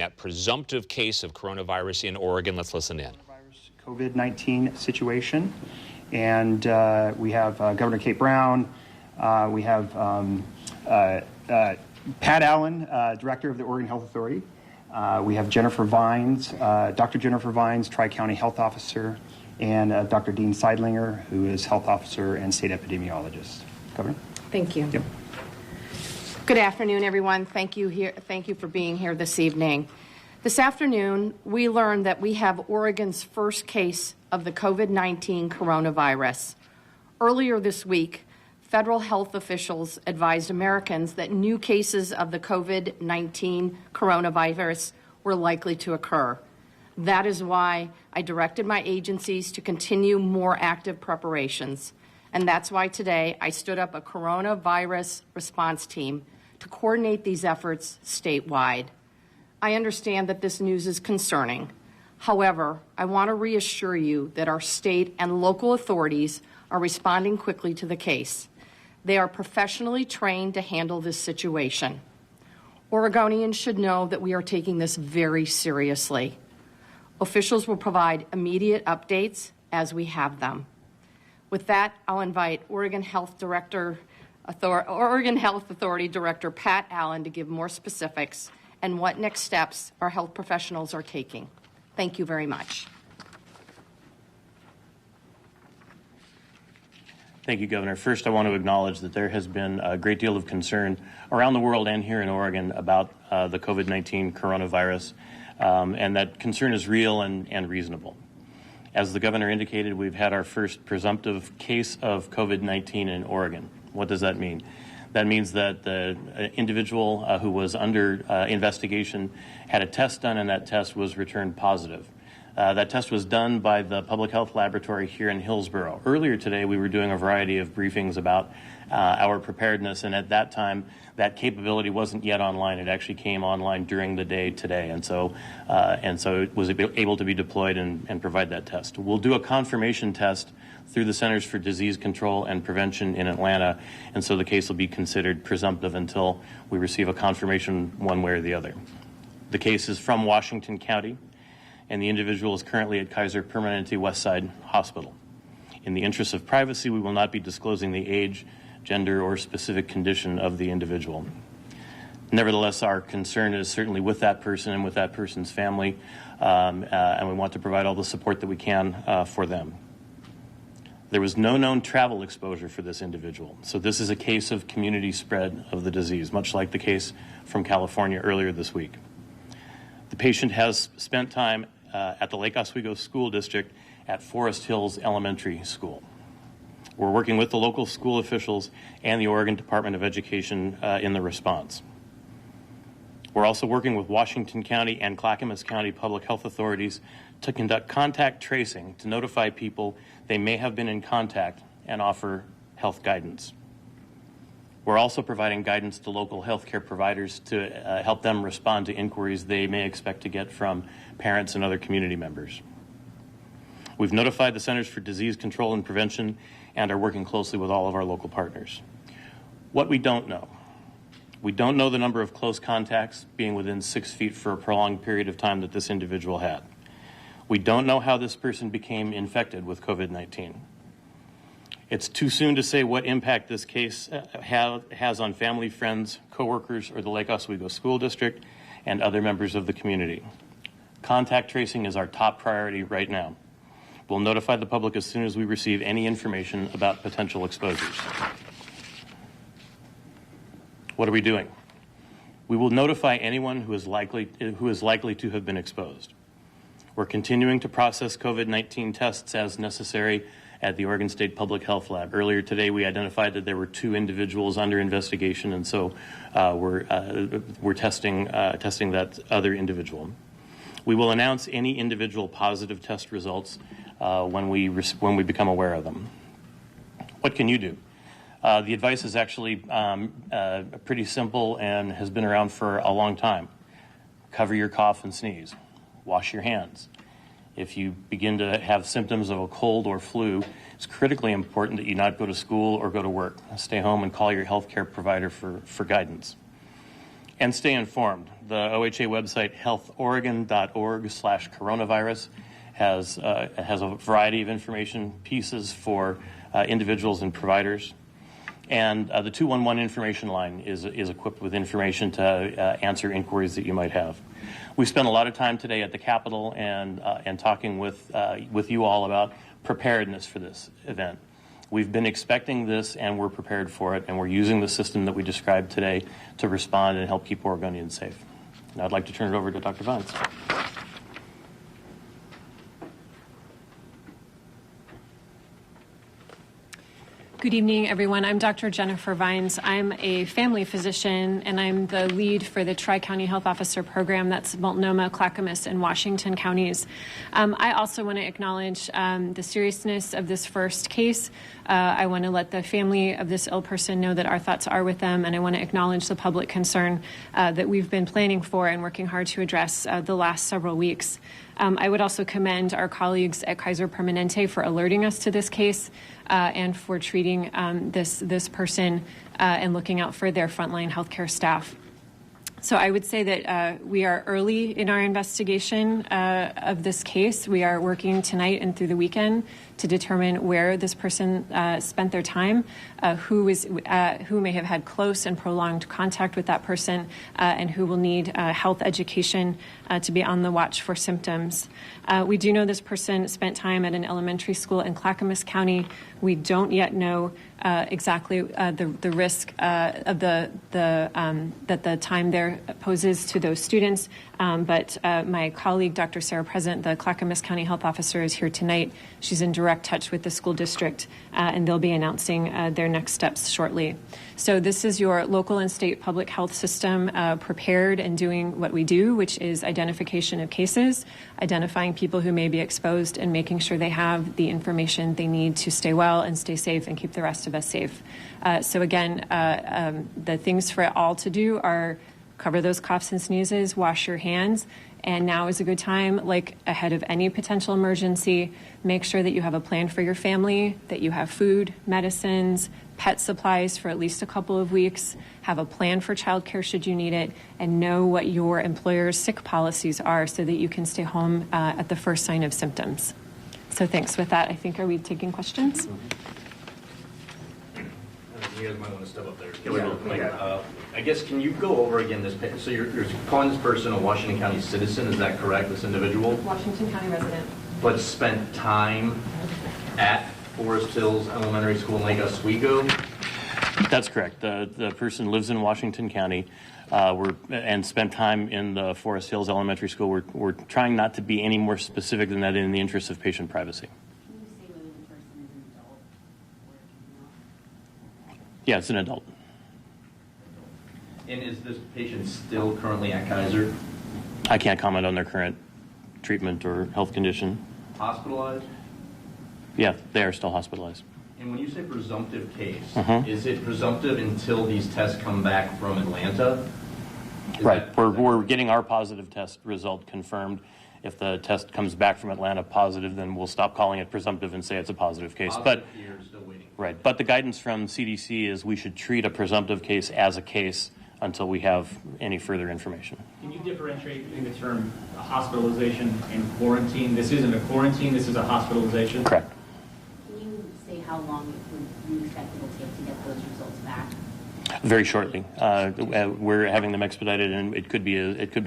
That presumptive case of coronavirus in Oregon. Let's listen in. COVID-19 situation. And we have Governor Kate Brown. We have Pat Allen, Director of the Oregon Health Authority. We have Jennifer Vines, Dr. Jennifer Vines, Tri-County Health Officer, and Dr. Dean Seidlinger, who is Health Officer and State Epidemiologist. Governor? Thank you. Yep. Good afternoon, everyone. Thank you for being here this evening. This afternoon, we learned that we have Oregon's first case of the COVID-19 coronavirus. Earlier this week, federal health officials advised Americans that new cases of the COVID-19 coronavirus were likely to occur. That is why I directed my agencies to continue more active preparations. And that's why today I stood up a coronavirus response team to coordinate these efforts statewide. I understand that this news is concerning. However, I want to reassure you that our state and local authorities are responding quickly to the case. They are professionally trained to handle this situation. Oregonians should know that we are taking this very seriously. Officials will provide immediate updates as we have them. With that, I'll invite Oregon Health Authority Director Pat Allen to give more specifics and what next steps our health professionals are taking. Thank you very much. Thank you, Governor. First, I want to acknowledge that there has been a great deal of concern around the world and here in Oregon about the COVID-19 coronavirus, and that concern is real and reasonable. As the governor indicated, we've had our first presumptive case of COVID-19 in Oregon. What does that mean? That means that the individual who was under investigation had a test done, and that test was returned positive. That test was done by the Public Health Laboratory here in Hillsborough. Earlier today, we were doing a variety of briefings about our preparedness, and at that time, that capability wasn't yet online. It actually came online during the day today, and so it was able to be deployed and provide that test. We'll do a confirmation test through the Centers for Disease Control and Prevention in Atlanta, and so the case will be considered presumptive until we receive a confirmation one way or the other. The case is from Washington County, and the individual is currently at Kaiser Permanente Westside Hospital. In the interest of privacy, we will not be disclosing the age, gender, or specific condition of the individual. Nevertheless, our concern is certainly with that person and with that person's family, and we want to provide all the support that we can for them. There was no known travel exposure for this individual, so this is a case of community spread of the disease, much like the case from California earlier this week. The patient has spent time at the Lake Oswego School District at Forest Hills Elementary School. We're working with the local school officials and the Oregon Department of Education in the response. We're also working with Washington County and Clackamas County public health authorities to conduct contact tracing to notify people they may have been in contact and offer health guidance. We're also providing guidance to local healthcare providers to help them respond to inquiries they may expect to get from parents and other community members. We've notified the Centers for Disease Control and Prevention and are working closely with all of our local partners. What we don't know. We don't know the number of close contacts being within 6 feet for a prolonged period of time that this individual had. We don't know how this person became infected with COVID-19. It's too soon to say what impact this case has on family, friends, coworkers, or the Lake Oswego School District and other members of the community. Contact tracing is our top priority right now. We'll notify the public as soon as we receive any information about potential exposures. What are we doing? We will notify anyone who is likely to have been exposed. We're continuing to process COVID-19 tests as necessary at the Oregon State Public Health Lab. Earlier today, we identified that there were 2 individuals under investigation, and so we're testing that other individual. We will announce any individual positive test results when we become aware of them. What can you do? The advice is actually pretty simple and has been around for a long time. Cover your cough and sneeze. Wash your hands. If you begin to have symptoms of a cold or flu, it's critically important that you not go to school or go to work. Stay home and call your healthcare provider for guidance. And stay informed. The OHA website, healthoregon.org/coronavirus, has a variety of information pieces for individuals and providers. And the 211 information line is equipped with information to answer inquiries that you might have. We spent a lot of time today at the Capitol and talking with you all about preparedness for this event. We've been expecting this, and we're prepared for it, and we're using the system that we described today to respond and help keep Oregonians safe. Now I'd like to turn it over to Dr. Vines. Good evening, everyone. I'm Dr. Jennifer Vines. I'm a family physician, and I'm the lead for the Tri-County Health Officer Program. That's Multnomah, Clackamas, and Washington counties. I also want to acknowledge the seriousness of this first case. I want to let the family of this ill person know that our thoughts are with them, and I want to acknowledge the public concern that we've been planning for and working hard to address the last several weeks. I would also commend our colleagues at Kaiser Permanente for alerting us to this case and for treating this person and looking out for their frontline healthcare staff. So I would say that we are early in our investigation of this case. We are working tonight and through the weekend to determine where this person spent their time, who may have had close and prolonged contact with that person, and who will need health education to be on the watch for symptoms. We do know this person spent time at an elementary school in Clackamas County. We don't yet know exactly the risk of that the time there poses to those students. But my colleague, Dr. Sarah Present, the Clackamas County Health Officer, is here tonight. She's in direct touch with the school district, and they'll be announcing their next steps shortly. So this is your local and state public health system prepared and doing what we do, which is identification of cases, identifying people who may be exposed, and making sure they have the information they need to stay well and stay safe and keep the rest of us safe. So again, the things for all to do are cover those coughs and sneezes, wash your hands, and now is a good time, like ahead of any potential emergency, make sure that you have a plan for your family, that you have food, medicines, pet supplies for at least a couple of weeks, have a plan for childcare should you need it, and know what your employer's sick policies are so that you can stay home at the first sign of symptoms. So thanks. With that, I think, are we taking questions? You guys might want to step up there. I guess, can you go over again this? So you're calling this person a Washington County citizen, is that correct, this individual? Washington County resident. But spent time at Forest Hills Elementary School in Lake Oswego? That's correct. The person lives in Washington County and spent time in the Forest Hills Elementary School. We're trying not to be any more specific than that in the interest of patient privacy. Can you say whether the person is an adult or a juvenile? Yeah, it's an adult. And is this patient still currently at Kaiser? I can't comment on their current treatment or health condition. Hospitalized? Yeah, they are still hospitalized. And when you say presumptive case, Mhm. is it presumptive until these tests come back from Atlanta? Right. We're getting our positive test result confirmed. If the test comes back from Atlanta positive, then we'll stop calling it presumptive and say it's a positive case. Positive, you're still waiting. Right. But the guidance from CDC is we should treat a presumptive case as a case until we have any further information. Can you differentiate between the term hospitalization and quarantine? This isn't a quarantine, this is a hospitalization? Correct. Can you say how long you expect it will take to get those results back? Very shortly. We're having them expedited, and it could be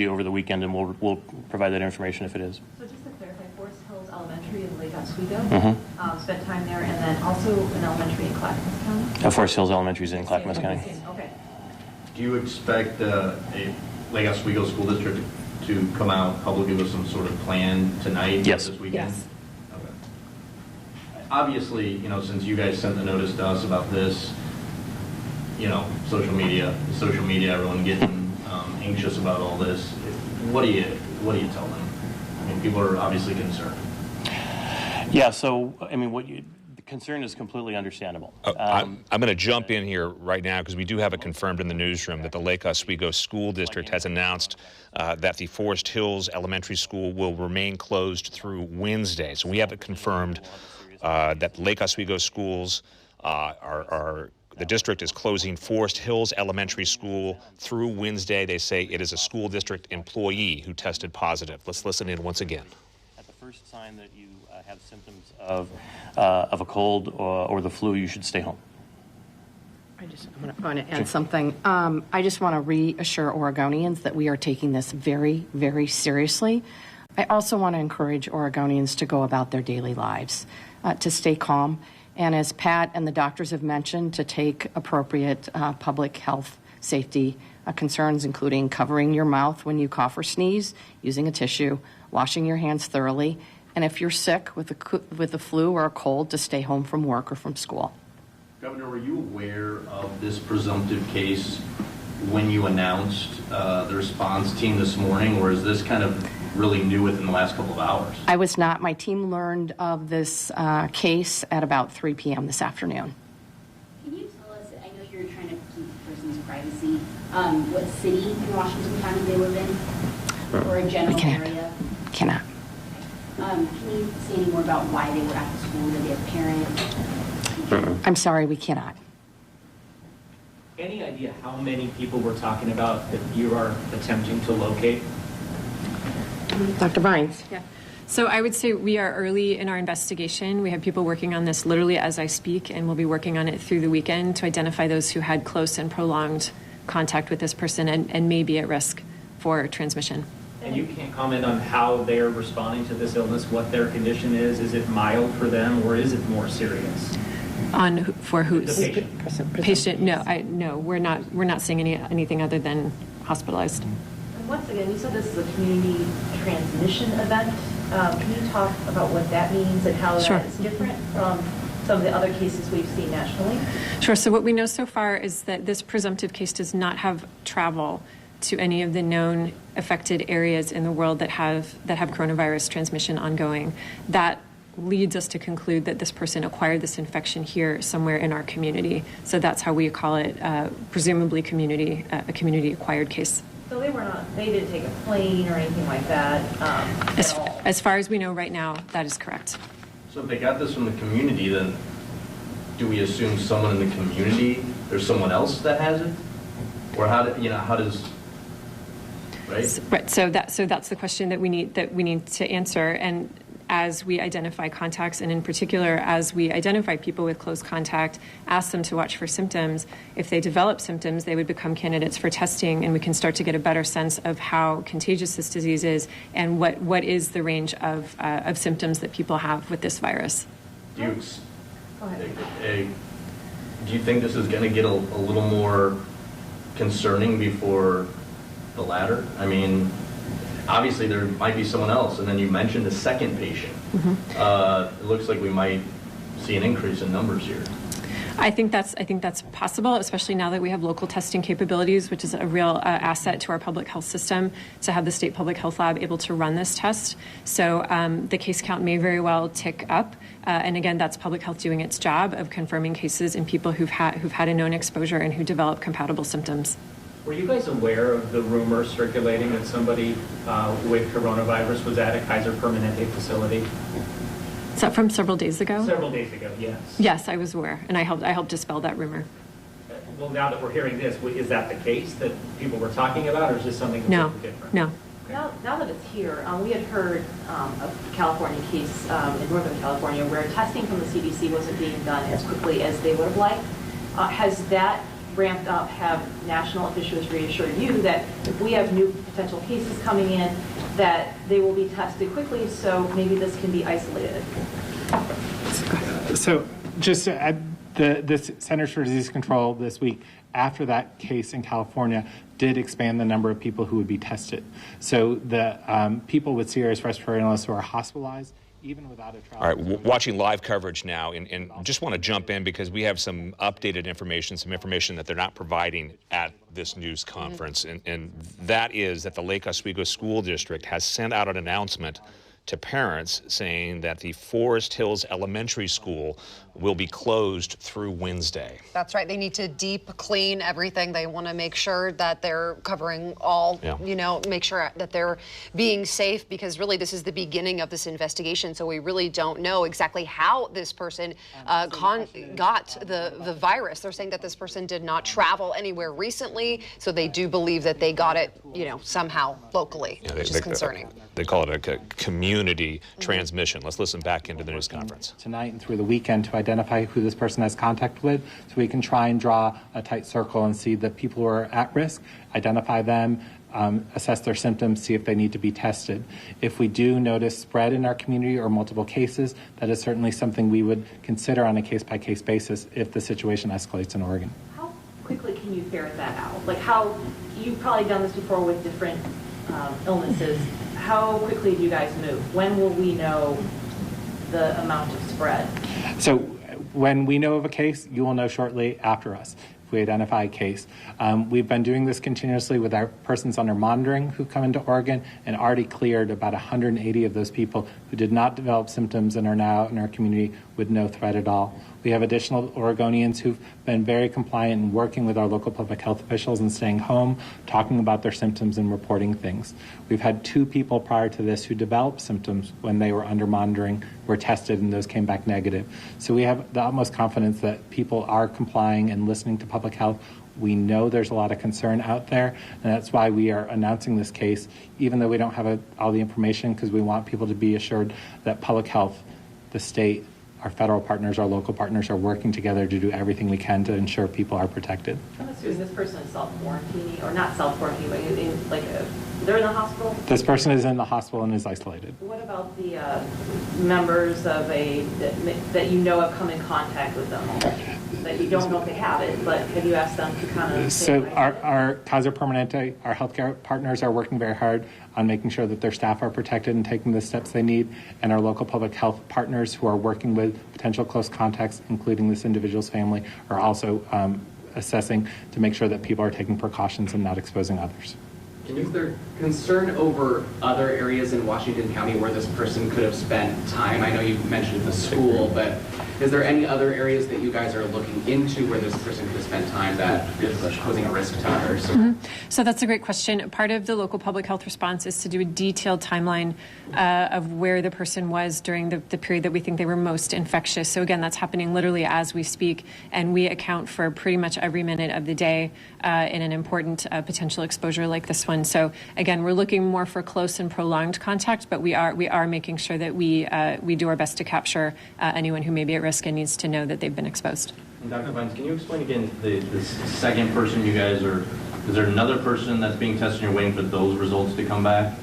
over the weekend, and we'll provide that information if it is. So just to clarify, Forest Hills Elementary in Lake Oswego, spent time there, and then also an elementary in Clackamas County? Forest Hills Elementary is in Clackamas County. Okay. Do you expect a Lake Oswego School District to come out publicly with some sort of plan tonight? Yes. This weekend? Yes. Okay. Obviously, since you guys sent the notice to us about this, social media, everyone getting anxious about all this. What do you tell them? I mean, people are obviously concerned. Yeah. So, the concern is completely understandable. I'm going to jump in here right now because we do have it confirmed in the newsroom that the Lake Oswego School District has announced that the Forest Hills Elementary School will remain closed through Wednesday. So we have it confirmed that Lake Oswego schools are the district is closing Forest Hills Elementary School through Wednesday. They say it is a school district employee who tested positive. Let's listen in once again. At the first sign that you have symptoms of a cold or the flu, you should stay home. I'm going to add something. I just want to reassure Oregonians that we are taking this very, very seriously. I also want to encourage Oregonians to go about their daily lives, to stay calm, and as Pat and the doctors have mentioned, to take appropriate public health safety concerns, including covering your mouth when you cough or sneeze, using a tissue, washing your hands thoroughly, and if you're sick with the flu or a cold, to stay home from work or from school. Governor, were you aware of this presumptive case when you announced the response team this morning, or is this kind of really new within the last couple of hours? I was not. My team learned of this case at about 3 p.m. this afternoon. Can you tell us, I know you're trying to keep the person's privacy, what city in Washington County they live in, or a general area? Cannot. Can you say any more about why they were at the school? Did they have parents? I'm sorry, we cannot. Any idea how many people we're talking about that you are attempting to locate? Dr. Vines? Yeah. So I would say we are early in our investigation. We have people working on this literally as I speak, and we'll be working on it through the weekend to identify those who had close and prolonged contact with this person and may be at risk for transmission. And you can't comment on how they're responding to this illness, what their condition is. Is it mild for them, or is it more serious? For who's? The patient. Patient? No, we're not seeing anything other than hospitalized. And once again, you said this is a community transmission event. Can you talk about what that means and how Sure. that is different from some of the other cases we've seen nationally? Sure. So what we know so far is that this presumptive case does not have travel to any of the known affected areas in the world that have coronavirus transmission ongoing. That leads us to conclude that this person acquired this infection here somewhere in our community. So that's how we call it, presumably a community-acquired case. So they didn't take a plane or anything like that at all? As far as we know right now, that is correct. So if they got this from the community, then do we assume someone in the community, there's someone else that has it? Or how does, right? Right. So that's the question that we need to answer. And as we identify contacts, and in particular, as we identify people with close contact, ask them to watch for symptoms. If they develop symptoms, they would become candidates for testing, and we can start to get a better sense of how contagious this disease is and what is the range of symptoms that people have with this virus. Do you think this is going to get a little more concerning before the latter? I mean, obviously there might be someone else, and then you mentioned a second patient. It looks like we might see an increase in numbers here. I think that's possible, especially now that we have local testing capabilities, which is a real asset to our public health system, to have the state public health lab able to run this test. So the case count may very well tick up, and again, that's public health doing its job of confirming cases in people who've had a known exposure and who develop compatible symptoms. Were you guys aware of the rumor circulating that somebody with coronavirus was at a Kaiser Permanente facility? Is that from several days ago? Several days ago, yes. Yes, I was aware, and I helped dispel that rumor. Well, now that we're hearing this, is that the case that people were talking about, or is this something completely different? No. Now that it's here, we had heard of a California case in Northern California where testing from the CDC wasn't being done as quickly as they would have liked. Has that ramped up? Have national officials reassured you that if we have new potential cases coming in, that they will be tested quickly, so maybe this can be isolated? So just the Centers for Disease Control this week, after that case in California, did expand the number of people who would be tested. So the people with serious respiratory illness who are hospitalized, even without a trial. All right, watching live coverage now, and just want to jump in because we have some updated information, some information that they're not providing at this news conference, and that is that the Lake Oswego School District has sent out an announcement to parents saying that the Forest Hills Elementary School will be closed through Wednesday. That's right. They need to deep clean everything. They want to make sure that they're covering all, make sure that they're being safe, because really this is the beginning of this investigation. So we really don't know exactly how this person got the virus. They're saying that this person did not travel anywhere recently. So they do believe that they got it, somehow locally, which is concerning. They call it a community transmission. Let's listen back into the news conference. Tonight and through the weekend to identify who this person has contact with, so we can try and draw a tight circle and see the people who are at risk, identify them, assess their symptoms, see if they need to be tested. If we do notice spread in our community or multiple cases, that is certainly something we would consider on a case-by-case basis if the situation escalates in Oregon. How quickly can you ferret that out? Like, you've probably done this before with different illnesses. How quickly do you guys move? When will we know the amount of spread? So when we know of a case, you will know shortly after us if we identify a case. We've been doing this continuously with our persons under monitoring who come into Oregon, and already cleared about 180 of those people who did not develop symptoms and are now in our community with no threat at all. We have additional Oregonians who've been very compliant and working with our local public health officials and staying home, talking about their symptoms and reporting things. We've had 2 people prior to this who developed symptoms when they were under monitoring, were tested, and those came back negative. So we have the utmost confidence that people are complying and listening to public health. We know there's a lot of concern out there, and that's why we are announcing this case, even though we don't have all the information, because we want people to be assured that public health, the state, our federal partners, our local partners are working together to do everything we can to ensure people are protected. Is this person self-quarantining, or not self-quarantining, but they're in the hospital? This person is in the hospital and is isolated. What about the members of that have come in contact with them already? That you don't know if they have it, but have you asked them to kind of... So our Kaiser Permanente, our healthcare partners are working very hard on making sure that their staff are protected and taking the steps they need, and our local public health partners who are working with potential close contacts, including this individual's family, are also assessing to make sure that people are taking precautions and not exposing others. Is there concern over other areas in Washington County where this person could have spent time? I know you mentioned the school, but is there any other areas that you guys are looking into where this person could have spent time that is posing a risk to others? So that's a great question. Part of the local public health response is to do a detailed timeline of where the person was during the period that we think they were most infectious. So again, that's happening literally as we speak, and we account for pretty much every minute of the day in an important potential exposure like this one. So again, we're looking more for close and prolonged contact, but we are making sure that we do our best to capture anyone who may be at risk and needs to know that they've been exposed. And Dr. Vines, can you explain again the second person you guys are? Is there another person that's being tested and you're waiting for those results to come back?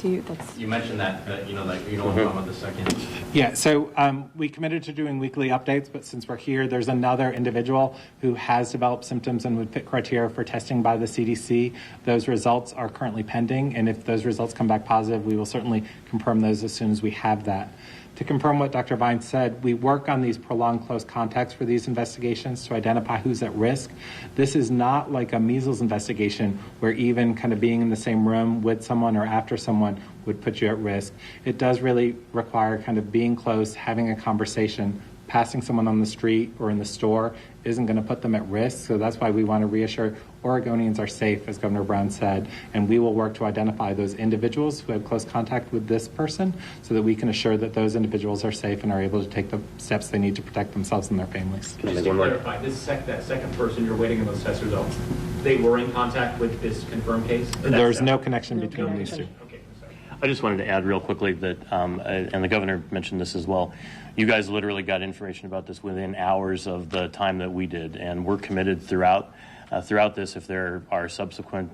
You mentioned that you don't want to talk about the second. Yeah, so we committed to doing weekly updates, but since we're here, there's another individual who has developed symptoms and would fit criteria for testing by the CDC. Those results are currently pending, and if those results come back positive, we will certainly confirm those as soon as we have that. To confirm what Dr. Vines said, we work on these prolonged close contacts for these investigations to identify who's at risk. This is not like a measles investigation where even kind of being in the same room with someone or after someone would put you at risk. It does really require kind of being close, having a conversation. Passing someone on the street or in the store isn't going to put them at risk. So that's why we want to reassure Oregonians are safe, as Governor Brown said, and we will work to identify those individuals who have close contact with this person so that we can assure that those individuals are safe and are able to take the steps they need to protect themselves and their families. Just to clarify, that second person you're waiting on those test results, they were in contact with this confirmed case? There's no connection between these two. Okay, sorry. I just wanted to add real quickly that, and the governor mentioned this as well, you guys literally got information about this within hours of the time that we did, and we're committed throughout this, if there are subsequent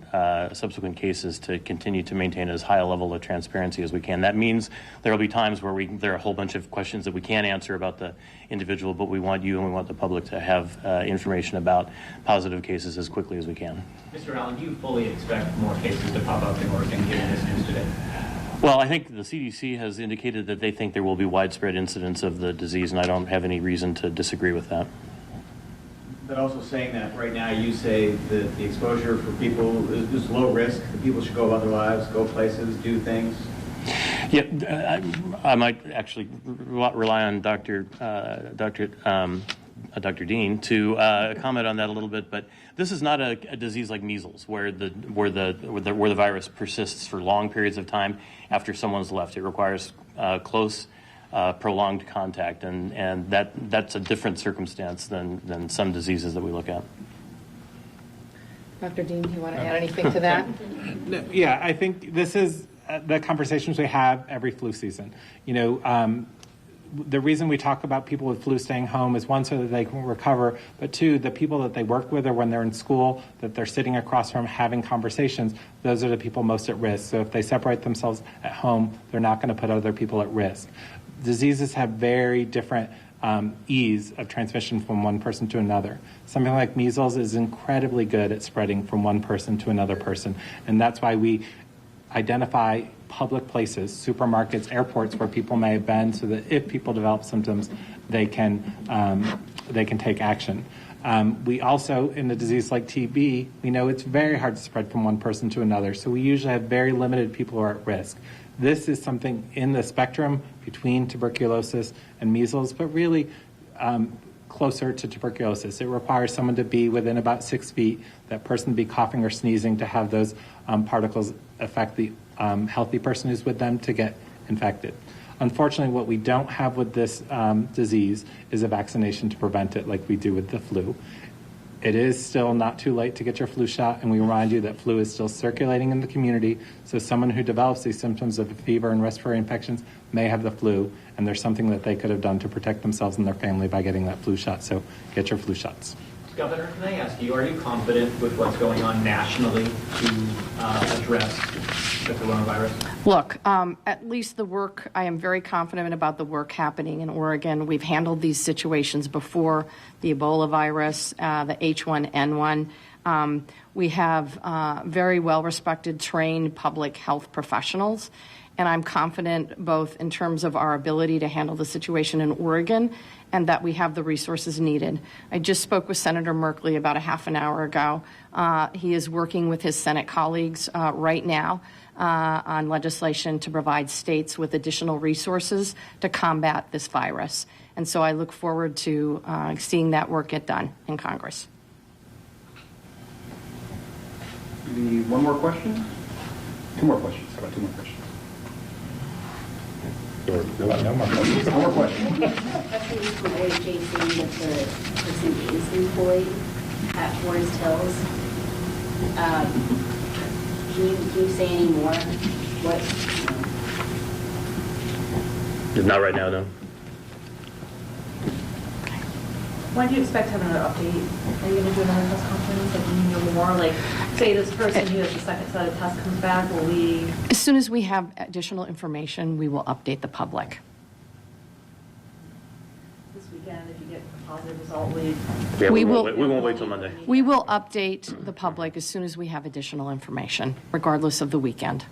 cases, to continue to maintain as high a level of transparency as we can. That means there will be times where there are a whole bunch of questions that we can't answer about the individual, but we want you and we want the public to have information about positive cases as quickly as we can. Mr. Allen, do you fully expect more cases to pop up in Oregon given this news today? Well, I think the CDC has indicated that they think there will be widespread incidence of the disease, and I don't have any reason to disagree with that. But also saying that right now you say that the exposure for people is low risk, that people should go about their lives, go places, do things. Yeah, I might actually rely on Dr. Dean to comment on that a little bit, but this is not a disease like measles where the virus persists for long periods of time after someone's left. It requires close, prolonged contact, and that's a different circumstance than some diseases that we look at. Dr. Dean, do you want to add anything to that? Yeah, I think this is the conversations we have every flu season. You know, the reason we talk about people with flu staying home is one, so that they can recover, but two, the people that they work with or when they're in school, that they're sitting across from having conversations, those are the people most at risk. So if they separate themselves at home, they're not going to put other people at risk. Diseases have very different ease of transmission from one person to another. Something like measles is incredibly good at spreading from one person to another person, and that's why we identify public places, supermarkets, airports where people may have been, so that if people develop symptoms, they can take action. We also, in a disease like TB, we know it's very hard to spread from one person to another, so we usually have very limited people who are at risk. This is something in the spectrum between tuberculosis and measles, but really closer to tuberculosis. It requires someone to be within about 6 feet, that person to be coughing or sneezing to have those particles affect the healthy person who's with them to get infected. Unfortunately, what we don't have with this disease is a vaccination to prevent it like we do with the flu. It is still not too late to get your flu shot, and we remind you that flu is still circulating in the community, so someone who develops these symptoms of fever and respiratory infections may have the flu, and there's something that they could have done to protect themselves and their family by getting that flu shot, so get your flu shots. Governor, can I ask you, are you confident with what's going on nationally to address the coronavirus? Look, at least the work, I am very confident about the work happening in Oregon. We've handled these situations before, the Ebola virus, the H1N1. We have very well-respected, trained public health professionals, and I'm confident both in terms of our ability to handle the situation in Oregon and that we have the resources needed. I just spoke with Senator Merkley about a half an hour ago. He is working with his Senate colleagues right now on legislation to provide states with additional resources to combat this virus. And so I look forward to seeing that work get done in Congress. Maybe one more question? Two more questions. How about two more questions? No more questions. One more question. Especially from OJ saying that the person is employed at Forest Hills. Can you say any more? What? Not right now, no. When do you expect to have another update? Are you going to do another press conference? Like, when you know more? Like, say this person who has the second set of tests comes back, will we? As soon as we have additional information, we will update the public. This weekend, if you get a positive result, will you? Yeah, We we won't wait till Monday. We will update the public as soon as we have additional information, regardless of the weekend.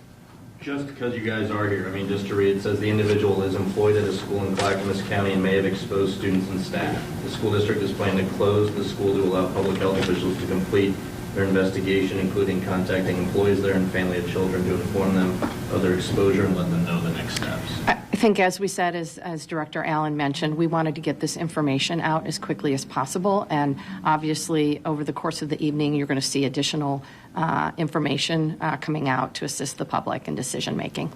Just because you guys are here, I mean, just to read, it says the individual is employed at a school in Clackamas County and may have exposed students and staff. The school district is planning to close the school to allow public health officials to complete their investigation, including contacting employees there and family of children to inform them of their exposure and let them know the next steps. I think, as we said, as Director Allen mentioned, we wanted to get this information out as quickly as possible, and obviously over the course of the evening you're going to see additional information coming out to assist the public in decision making.